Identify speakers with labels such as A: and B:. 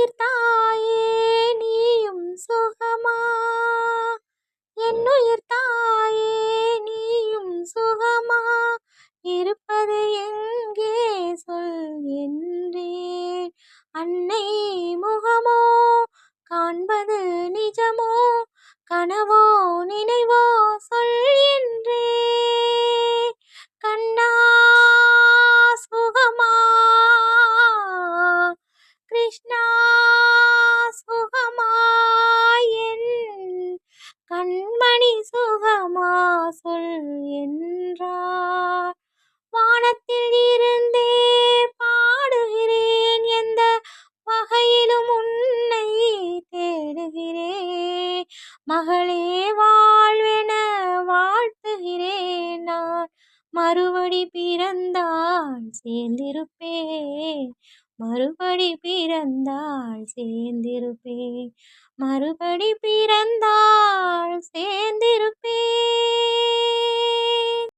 A: என்னுயிர் தாயே நீயும் சுகமா, என்னுயிர் தாயே நீயும் சுகமா, இருப்பது எங்கே சொல் என்றேன். அன்னை முகமோ காண்பது நிஜமோ, கனவோ நினைவோ சொல் என்றே. கண்ணா சுகமா, கிருஷ்ணா சுகமா, என் கண்மணி சுகமா சொல் என்றார். வானத்தில் இருந்தே பாடுகிறேன், எந்த வகையிலும் உன்னை தேடுகிறேன். மகளே வாழ்வென வாழ்த்துகிறேன் நான், மறுபடி பிறந்தால் சேர்ந்திருப்பேன், மறுபடி பிறந்தால் சேர்ந்திருப்பேன், மறுபடி பிறந்தால்